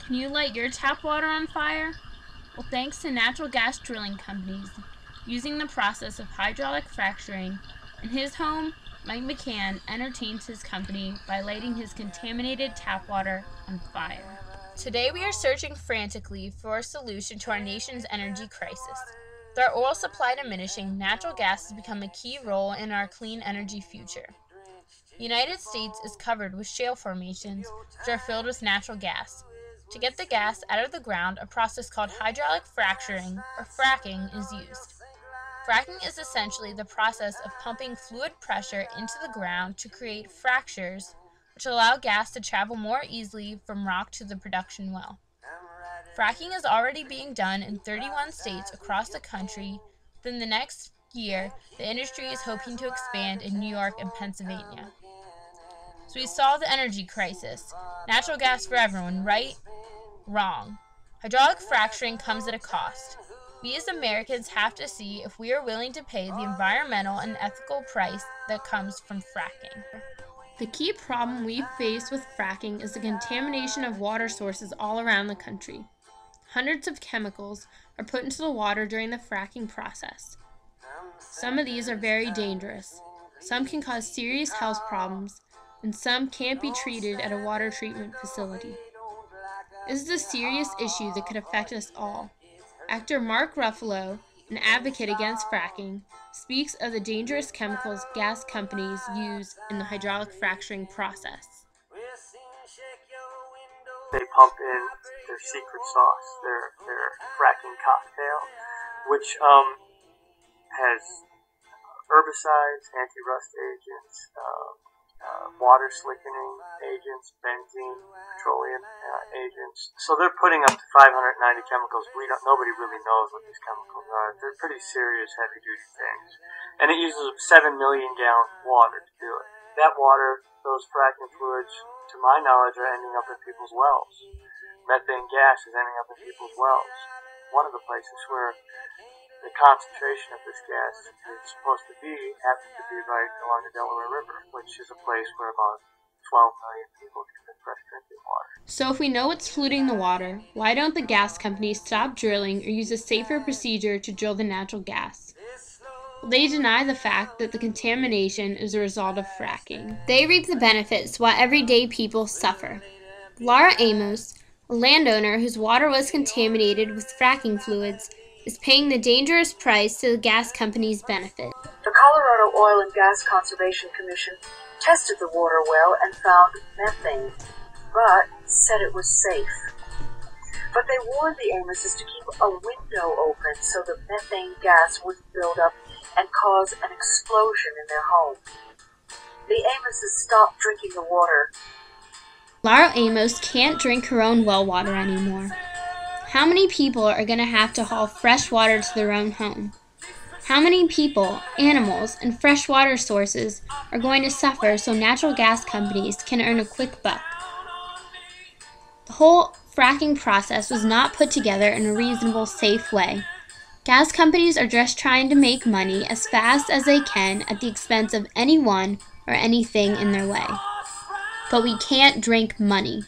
Can you light your tap water on fire? Well, thanks to natural gas drilling companies using the process of hydraulic fracturing, in his home, Mike McCann entertains his company by lighting his contaminated tap water on fire. Today we are searching frantically for a solution to our nation's energy crisis. With our oil supply diminishing, natural gas has become a key role in our clean energy future. The United States is covered with shale formations, which are filled with natural gas. To get the gas out of the ground, a process called hydraulic fracturing, or fracking, is used. Fracking is essentially the process of pumping fluid pressure into the ground to create fractures, which allow gas to travel more easily from rock to the production well. Fracking is already being done in 31 states across the country. Within the next year, the industry is hoping to expand in New York and Pennsylvania. So we solve the energy crisis. Natural gas for everyone, right? Wrong. Hydraulic fracturing comes at a cost. We as Americans have to see if we are willing to pay the environmental and ethical price that comes from fracking. The key problem we face with fracking is the contamination of water sources all around the country. Hundreds of chemicals are put into the water during the fracking process. Some of these are very dangerous. Some can cause serious health problems, and some can't be treated at a water treatment facility. This is a serious issue that could affect us all. Actor Mark Ruffalo, an advocate against fracking, speaks of the dangerous chemicals gas companies use in the hydraulic fracturing process. They pump in their secret sauce, their fracking cocktail, which has herbicides, anti-rust agents, water slickening agents, benzene, petroleum agents. So they're putting up to 590 chemicals. Nobody really knows what these chemicals are. They're pretty serious, heavy-duty things. And it uses 7 million gallons of water to do it. That water, those fracking fluids, to my knowledge, are ending up in people's wells. Methane gas is ending up in people's wells. One of the places where the concentration of this gas is supposed to be happens to be right along the Delaware River, which is a place where about 12 million people get fresh drinking water. So if we know what's polluting the water, why don't the gas companies stop drilling or use a safer procedure to drill the natural gas? Well, they deny the fact that the contamination is a result of fracking. They reap the benefits while everyday people suffer. Laura Amos, a landowner whose water was contaminated with fracking fluids, is paying the dangerous price to the gas company's benefit. The Colorado Oil and Gas Conservation Commission tested the water well and found methane, but said it was safe. But they warned the Amoses to keep a window open so the methane gas wouldn't build up and cause an explosion in their home. The Amoses stopped drinking the water. Laura Amos can't drink her own well water anymore. How many people are going to have to haul fresh water to their own home? How many people, animals, and fresh water sources are going to suffer so natural gas companies can earn a quick buck? The whole fracking process was not put together in a reasonable, safe way. Gas companies are just trying to make money as fast as they can at the expense of anyone or anything in their way. But we can't drink money.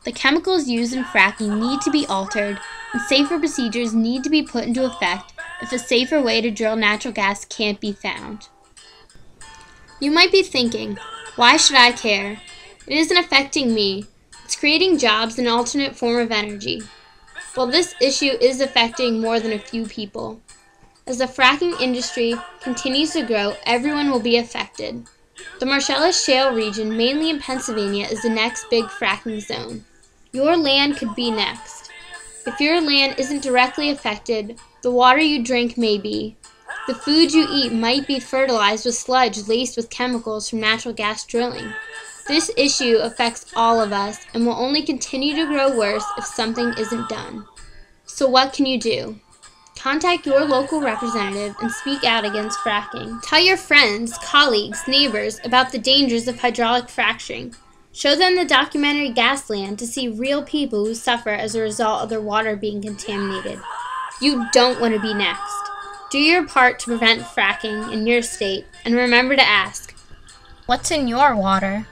The chemicals used in fracking need to be altered, and safer procedures need to be put into effect if a safer way to drill natural gas can't be found. You might be thinking, why should I care? It isn't affecting me. It's creating jobs and an alternate form of energy. Well, this issue is affecting more than a few people. As the fracking industry continues to grow, everyone will be affected. The Marcellus Shale region, mainly in Pennsylvania, is the next big fracking zone. Your land could be next. If your land isn't directly affected, the water you drink may be. The food you eat might be fertilized with sludge laced with chemicals from natural gas drilling. This issue affects all of us and will only continue to grow worse if something isn't done. So what can you do? Contact your local representative and speak out against fracking. Tell your friends, colleagues, neighbors about the dangers of hydraulic fracturing. Show them the documentary Gasland to see real people who suffer as a result of their water being contaminated. You don't want to be next. Do your part to prevent fracking in your state, and remember to ask, what's in your water?